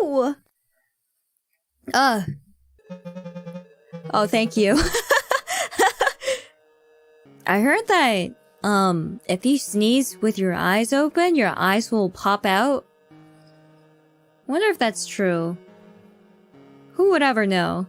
no! Oh, thank you. I heard that, if you sneeze with your eyes open, your eyes will pop out. Wonder if that's true. Who would ever know?